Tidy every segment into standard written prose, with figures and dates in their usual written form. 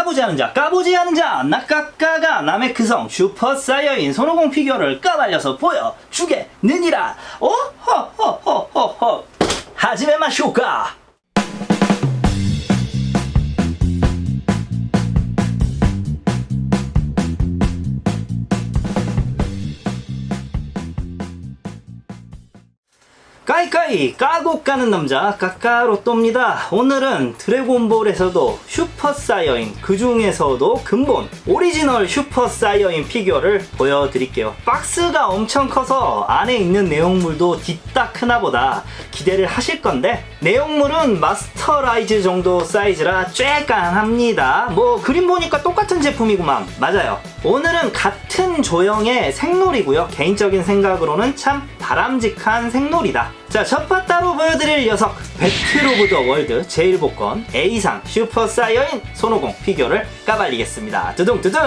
까보지 않은 자, 까보지 않은 자, 나까까가 남의 그성 슈퍼사이어인 손오공 피규어를 까발려서 보여주겠느니라. 허허허허허 하지메 마쇼까. 까이까이 까고 까는 남자 까까로또입니다. 오늘은 드래곤볼에서도 슈퍼사이어인, 그 중에서도 근본 오리지널 슈퍼사이어인 피규어를 보여드릴게요. 박스가 엄청 커서 안에 있는 내용물도 뒤딱 크나보다 기대를 하실 건데, 내용물은 마스터라이즈 정도 사이즈라 쬐깐합니다. 뭐 그림 보니까 똑같은 제품이구만. 맞아요. 오늘은 같은 조형의 생놀이고요. 개인적인 생각으로는 참 바람직한 생놀이다. 자, 첫파 따로 보여드릴 녀석, 배틀 오브 더 월드 제1복권 A상 슈퍼사이어인 손오공 피규어를 까발리겠습니다. 두둥두둥!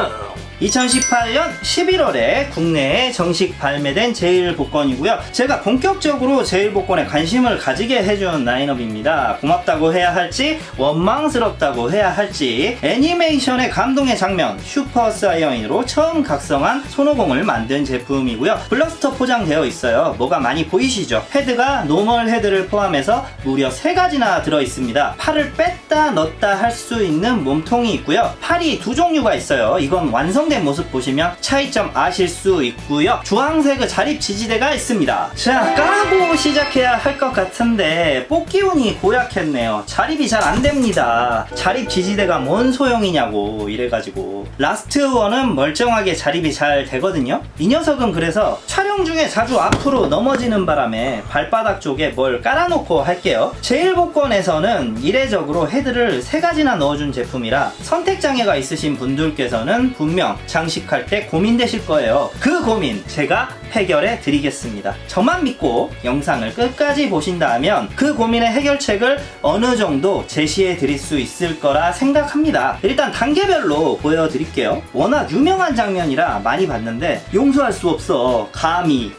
2018년 11월에 국내에 정식 발매된 제1복권이고요. 제가 본격적으로 제1복권에 관심을 가지게 해준 라인업입니다. 고맙다고 해야 할지 원망스럽다고 해야 할지, 애니메이션의 감동의 장면, 슈퍼사이어인으로 처음 각성한 손오공을 만든 제품이고요. 블러스터 포장되어 있어요. 뭐가 많이 보이시죠? 헤드가 노멀 헤드를 포함해서 무려 3가지나 들어있습니다. 팔을 뺐다 넣었다 할 수 있는 몸통이 있고요. 팔이 두 종류가 있어요. 이건 완성된 모습 보시면 차이점 아실 수 있고요. 주황색의 자립 지지대가 있습니다. 자, 까고 시작해야 할 것 같은데 뽑기운이 고약했네요. 자립이 잘 안됩니다. 자립 지지대가 뭔 소용이냐고 이래가지고. 라스트 원은 멀쩡하게 자립이 잘 되거든요. 이 녀석은 그래서 촬영 중에 자주 앞으로 넘어지는 바람에 발바닥 쪽에 뭘 깔아놓고 할게요. 제1복권에서는 이례적으로 헤드를 3가지나 넣어준 제품이라 선택장애가 있으신 분들께서는 분명 장식할 때 고민되실 거예요. 그 고민 제가 해결해 드리겠습니다. 저만 믿고 영상을 끝까지 보신다면 그 고민의 해결책을 어느 정도 제시해 드릴 수 있을 거라 생각합니다. 일단 단계별로 보여드릴게요. 워낙 유명한 장면이라 많이 봤는데 용서할 수 없어. 감히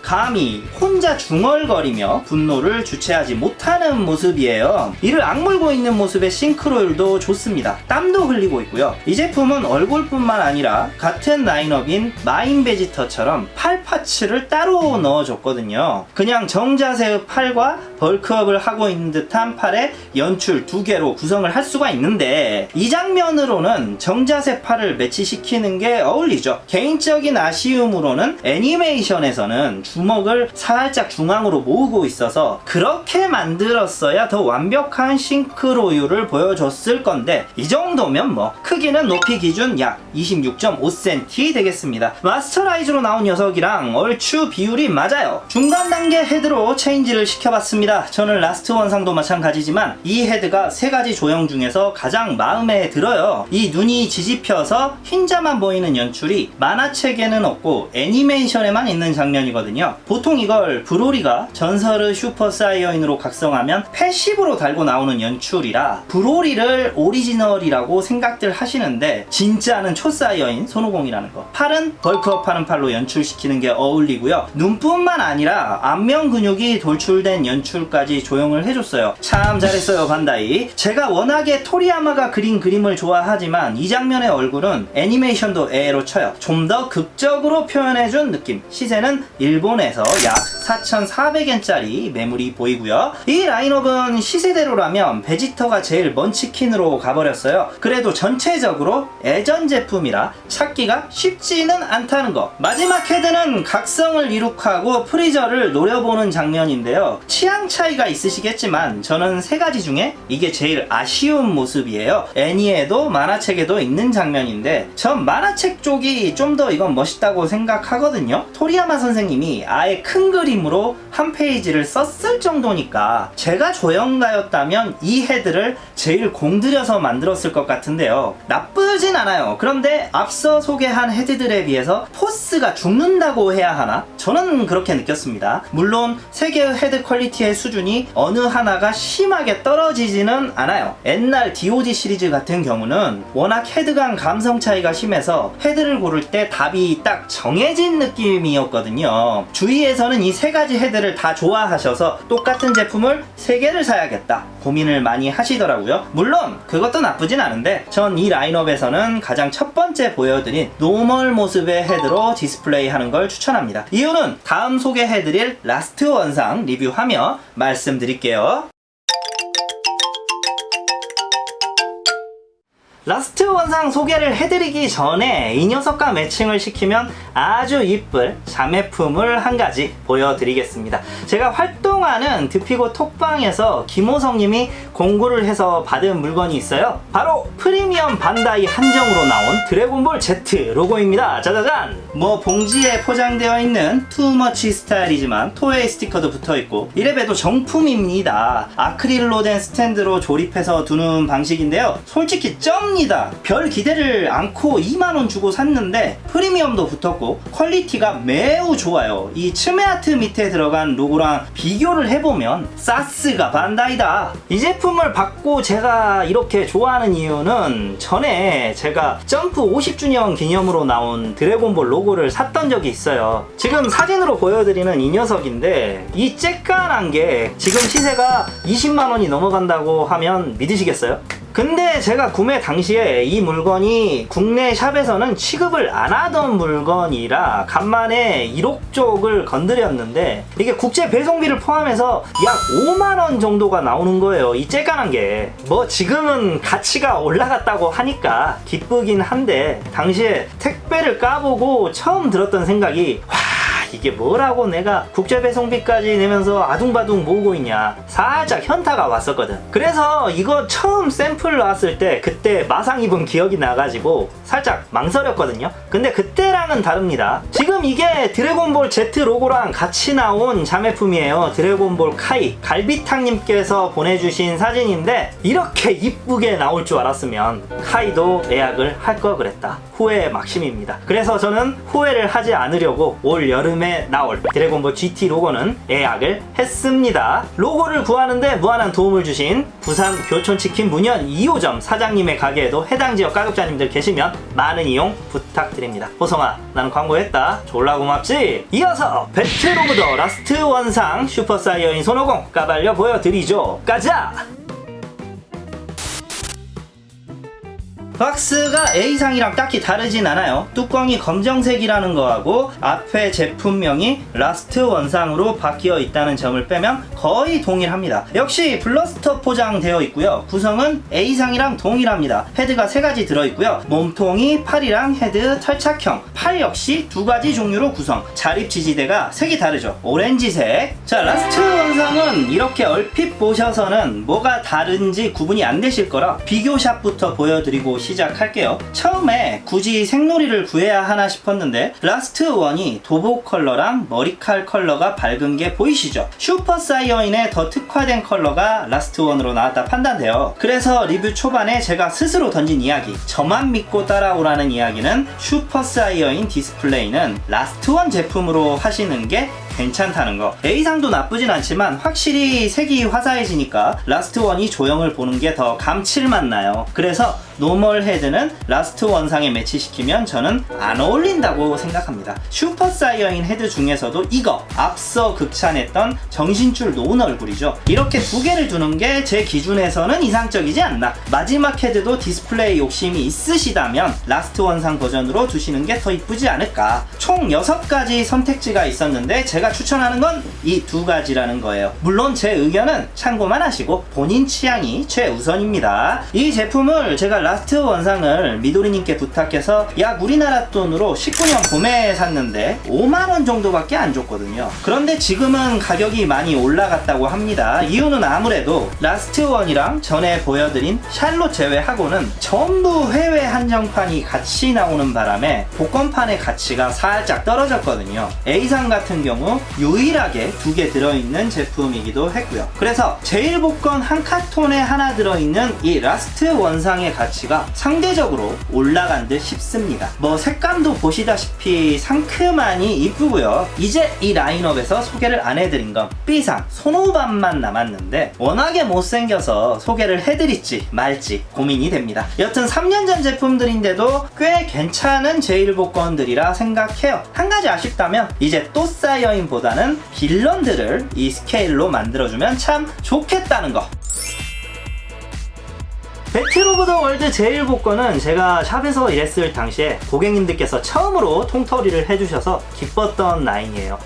혼자 중얼거리며 분노를 주체하지 못하는 모습이에요. 이를 악물고 있는 모습의 싱크로율도 좋습니다. 땀도 흘리고 있고요. 이 제품은 얼굴뿐만 아니라 같은 라인업인 마인베지터처럼 팔 파츠를 따로 넣어줬거든요. 그냥 정자세의 팔과 벌크업을 하고 있는 듯한 팔에 연출 2개로 구성을 할 수가 있는데, 이 장면으로는 정자세 팔을 매치시키는 게 어울리죠. 개인적인 아쉬움으로는 애니메이션에서는 주먹을 살짝 중앙으로 모으고 있어서 그렇게 만들었어야 더 완벽한 싱크로율을 보여줬을 건데, 이 정도면 뭐 크기는 높이 기준 약 26.5cm 되겠습니다. 마스터라이즈로 나온 녀석이랑 얼추 비율이 맞아요. 중간 단계 헤드로 체인지를 시켜봤습니다. 저는 라스트 원상도 마찬가지지만 이 헤드가 3가지 조형 중에서 가장 마음에 들어요. 이 눈이 지집혀서 흰자만 보이는 연출이 만화책에는 없고 애니메이션에만 있는 장면이거든요. 보통 이걸 브로리가 전설의 슈퍼사이어인으로 각성하면 패시브로 달고 나오는 연출이라 브로리를 오리지널이라고 생각들 하시는데, 진짜는 초사이어인 손오공이라는 거. 팔은 벌크업하는 팔로 연출시키는 게 어울리고요. 눈뿐만 아니라 안면 근육이 돌출된 연출까지 조형을 해줬어요. 참 잘했어요, 반다이. 제가 워낙에 토리야마가 그린 그림을 좋아하지만 이 장면의 얼굴은 애니메이션도 애로 쳐요. 좀 더 극적으로 표현해준 느낌. 시세는 일본에서 약 4,400엔짜리 매물이 보이고요. 이 라인업은 시세대로라면 베지터가 제일 먼치킨으로 가버렸어요. 그래도 전체적으로 예전 제품이라 찾기가 쉽지는 않다는 거. 마지막 헤드는 각성을 이룩하고 프리저를 노려보는 장면인데요. 취향 차이가 있으시겠지만 저는 3가지 중에 이게 제일 아쉬운 모습이에요. 애니에도 만화책에도 있는 장면인데 전 만화책 쪽이 좀 더 이건 멋있다고 생각하거든요. 토리야마 선생님이 아예 큰 그림으로 한 페이지를 썼을 정도니까 제가 조형가였다면 이 헤드를 제일 공들여서 만들었을 것 같은데요. 나쁘진 않아요. 그런데 앞서 소개한 헤드들에 비해서 포스가 죽는다고 해야 하나? 저는 그렇게 느꼈습니다. 물론 3개의 헤드 퀄리티의 수준이 어느 하나가 심하게 떨어지지는 않아요. 옛날 DOD 시리즈 같은 경우는 워낙 헤드 간 감성 차이가 심해서 헤드를 고를 때 답이 딱 정해진 느낌이었거든요. 주위에서는 이 3가지 헤드를 다 좋아하셔서 똑같은 제품을 3개를 사야겠다, 고민을 많이 하시더라고요. 물론 그것도 나쁘진 않은데 전 이 라인업에서는 가장 첫 번째 보여드린 노멀 모습의 헤드로 디스플레이 하는 걸 추천합니다. 이유는 다음 소개해드릴 라스트 원상 리뷰하며 말씀드릴게요. 라스트 원상 소개를 해드리기 전에 이 녀석과 매칭을 시키면 아주 이쁠 자매품을 한 가지 보여드리겠습니다. 제가 활동하는 드피고 톡방에서 김호성님이 공구를 해서 받은 물건이 있어요. 바로 프리미엄 반다이 한정으로 나온 드래곤볼 Z 로고입니다. 짜자잔! 뭐 봉지에 포장되어 있는 투머치 스타일이지만 토웨이 스티커도 붙어있고 이래봬도 정품입니다. 아크릴로 된 스탠드로 조립해서 두는 방식인데요. 솔직히 쩝니다. 별 기대를 않고 2만원 주고 샀는데 프리미엄도 붙었고 퀄리티가 매우 좋아요. 이 츠메아트 밑에 들어간 로고랑 비교를 해보면 사스가 반다이다. 이 제품을 받고 제가 이렇게 좋아하는 이유는 전에 제가 점프 50주년 기념으로 나온 드래곤볼 로고를 샀던 적이 있어요. 지금 사진으로 보여드리는 이 녀석인데 이 쬐깐한 게 지금 시세가 20만원이 넘어간다고 하면 믿으시겠어요? 근데 제가 구매 당시에 이 물건이 국내 샵에서는 취급을 안 하던 물건이라 간만에 1억 쪽을 건드렸는데 이게 국제 배송비를 포함해서 약 5만원 정도가 나오는 거예요. 이 쬐깐한 게. 뭐 지금은 가치가 올라갔다고 하니까 기쁘긴 한데 당시에 택배를 까보고 처음 들었던 생각이 이게 뭐라고 내가 국제 배송비까지 내면서 아둥바둥 모으고 있냐, 살짝 현타가 왔었거든. 그래서 이거 처음 샘플 나왔을 때 그때 마상 입은 기억이 나가지고 살짝 망설였거든요. 근데 그때랑은 다릅니다. 지금 이게 드래곤볼 Z 로고랑 같이 나온 자매품이에요. 드래곤볼 카이. 갈비탕님께서 보내주신 사진인데 이렇게 이쁘게 나올 줄 알았으면 카이도 예약을 할 걸 그랬다. 후회 막심입니다. 그래서 저는 후회를 하지 않으려고 올 여름에 나올 드래곤볼 GT 로고는 예약을 했습니다. 로고를 구하는데 무한한 도움을 주신 부산 교촌치킨 문현 2호점 사장님의 가게에도 해당 지역 가급자님들 계시면 많은 이용 부탁드립니다. 호성아, 나는 광고했다. 졸라 고맙지? 이어서 배틀 오브 더 라스트 원상 슈퍼사이어인 손오공 까발려 보여드리죠. 가자! 박스가 A상이랑 딱히 다르진 않아요. 뚜껑이 검정색이라는 거하고 앞에 제품명이 라스트 원상으로 바뀌어 있다는 점을 빼면 거의 동일합니다. 역시 블러스터 포장되어 있고요. 구성은 A상이랑 동일합니다. 헤드가 3가지 들어있고요. 몸통이 팔이랑 헤드 탈착형, 팔 역시 2가지 종류로 구성. 자립 지지대가 색이 다르죠. 오렌지색. 자, 라스트 원상은 이렇게 얼핏 보셔서는 뭐가 다른지 구분이 안 되실 거라 비교샷부터 보여드리고 시작할게요. 처음에 굳이 색놀이를 구해야 하나 싶었는데 라스트 원이 도복 컬러랑 머리칼 컬러가 밝은 게 보이시죠? 슈퍼 사이어인의 더 특화된 컬러가 라스트 원으로 나왔다 판단돼요. 그래서 리뷰 초반에 제가 스스로 던진 이야기, 저만 믿고 따라오라는 이야기는 슈퍼 사이어인 디스플레이는 라스트 원 제품으로 하시는 게 괜찮다는 거. A상도 나쁘진 않지만 확실히 색이 화사해지니까 라스트 원이 조형을 보는 게 더 감칠맛 나요. 그래서 노멀 헤드는 라스트 원상에 매치시키면 저는 안 어울린다고 생각합니다. 슈퍼 사이어인 헤드 중에서도 이거 앞서 극찬했던 정신줄 놓은 얼굴이죠. 이렇게 2개를 두는 게 제 기준에서는 이상적이지 않나. 마지막 헤드도 디스플레이 욕심이 있으시다면 라스트 원상 버전으로 두시는 게 더 이쁘지 않을까. 총 6가지 선택지가 있었는데 제가 추천하는 건 이 2가지라는 거예요. 물론 제 의견은 참고만 하시고 본인 취향이 최우선입니다. 이 제품을 제가 라스트 원상을 미도리님께 부탁해서 약 우리나라 돈으로 19년 봄에 샀는데 5만원 정도밖에 안 줬거든요. 그런데 지금은 가격이 많이 올라갔다고 합니다. 이유는 아무래도 라스트 원이랑 전에 보여드린 샬롯 제외하고는 전부 해외 한정판이 같이 나오는 바람에 복권판의 가치가 살짝 떨어졌거든요. A상 같은 경우 유일하게 2개 들어있는 제품이기도 했고요. 그래서 제일 복권 한 카톤에 하나 들어있는 이 라스트 원상의 가치가 상대적으로 올라간 듯 싶습니다. 뭐 색감도 보시다시피 상큼하니 이쁘고요. 이제 이 라인업에서 소개를 안 해드린 건 B상 손오반만 남았는데 워낙에 못생겨서 소개를 해드릴지 말지 고민이 됩니다. 여튼 3년 전 제품들인데도 꽤 괜찮은 제1복권들이라 생각해요. 한 가지 아쉽다면 이제 또 사이어인보다는 빌런들을 이 스케일로 만들어주면 참 좋겠다는 거. 배틀 오브 더 월드 제1복권은 제가 샵에서 일했을 당시에 고객님들께서 처음으로 통털이를 해주셔서 기뻤던 라인이에요.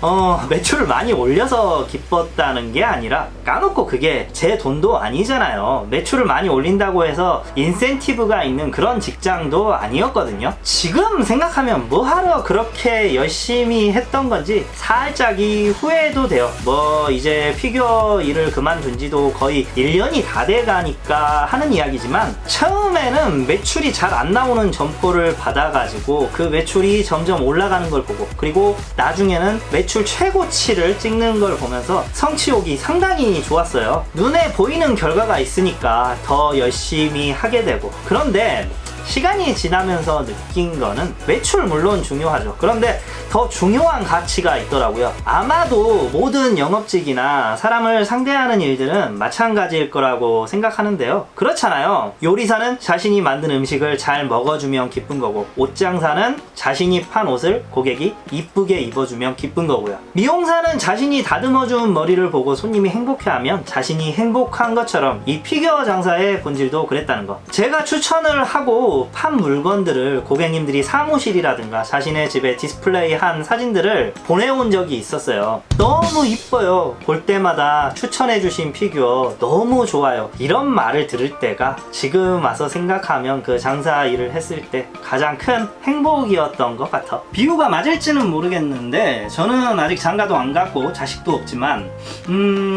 매출을 많이 올려서 기뻤다는 게 아니라 까놓고 그게 제 돈도 아니잖아요. 매출을 많이 올린다고 해서 인센티브가 있는 그런 직장도 아니었거든요. 지금 생각하면 뭐하러 그렇게 열심히 했던 건지 살짝이 후회도 돼요. 뭐 이제 피규어 일을 그만둔 지도 거의 1년이 다 돼가니까 하는 이야기지만, 처음에는 매출이 잘 안 나오는 점포를 받아가지고 그 매출이 점점 올라가는 걸 보고, 그리고 나중에는 매출 최고치를 찍는 걸 보면서 성취욕이 상당히 좋았어요. 눈에 보이는 결과가 있으니까 더 열심히 하게 되고. 그런데 시간이 지나면서 느낀 거는 매출 물론 중요하죠. 그런데 더 중요한 가치가 있더라고요. 아마도 모든 영업직이나 사람을 상대하는 일들은 마찬가지일 거라고 생각하는데요. 그렇잖아요. 요리사는 자신이 만든 음식을 잘 먹어주면 기쁜 거고, 옷장사는 자신이 판 옷을 고객이 이쁘게 입어주면 기쁜 거고요. 미용사는 자신이 다듬어준 머리를 보고 손님이 행복해하면 자신이 행복한 것처럼 이 피규어 장사의 본질도 그랬다는 거. 제가 추천을 하고 판 물건들을 고객님들이 사무실이라든가 자신의 집에 디스플레이한 사진들을 보내온 적이 있었어요. 너무 이뻐요. 볼 때마다 추천해주신 피규어 너무 좋아요. 이런 말을 들을 때가 지금 와서 생각하면 그 장사 일을 했을 때 가장 큰 행복이었던 것 같아. 비유가 맞을지는 모르겠는데, 저는 아직 장가도 안 갔고 자식도 없지만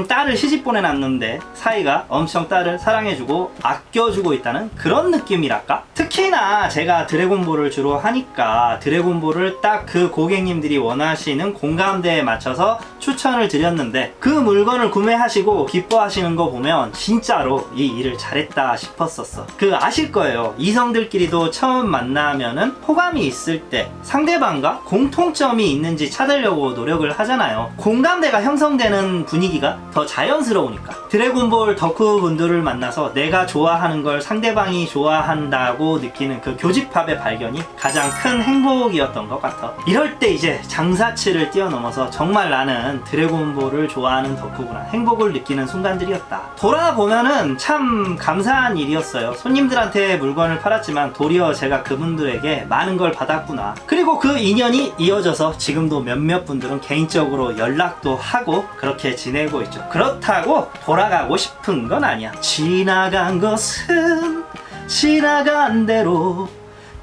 딸을 시집 보내놨는데 사이가 엄청 딸을 사랑해주고 아껴주고 있다는 그런 느낌이랄까? 특히나 제가 드래곤볼을 주로 하니까 드래곤볼을 딱 그 고객님들이 원하시는 공감대에 맞춰서 추천을 드렸는데, 그 물건을 구매하시고 기뻐하시는 거 보면 진짜로 이 일을 잘했다 싶었었어. 아실 거예요. 이성들끼리도 처음 만나면은 호감이 있을 때 상대방과 공통점이 있는지 찾으려고 노력을 하잖아요. 공감대가 형성되는 분위기가 더 자연스러우니까. 드래곤볼 덕후 분들을 만나서 내가 좋아하는 걸 상대방이 좋아한다고 느끼는 그 교집합의 발견이 가장 큰 행복이었던 것 같아. 이럴 때 이제 장사치를 뛰어넘어서 정말 나는 드래곤볼을 좋아하는 덕후구나, 행복을 느끼는 순간들이었다. 돌아보면은 참 감사한 일이었어요. 손님들한테 물건을 팔았지만 도리어 제가 그분들에게 많은 걸 받았구나. 그리고 그 인연이 이어져서 지금도 몇몇 분들은 개인적으로 연락도 하고 그렇게 지내고 있죠. 그렇다고 돌아가고 싶은 건 아니야. 지나간 것은 지나간 대로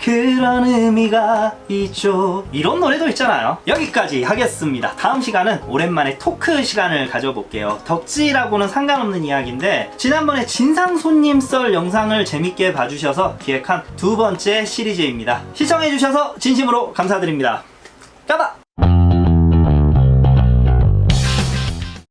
그런 의미가 있죠. 이런 노래도 있잖아요. 여기까지 하겠습니다. 다음 시간은 오랜만에 토크 시간을 가져볼게요. 덕질하고는 상관없는 이야기인데, 지난번에 진상 손님 썰 영상을 재밌게 봐주셔서 기획한 두 번째 시리즈입니다. 시청해주셔서 진심으로 감사드립니다. 까봐!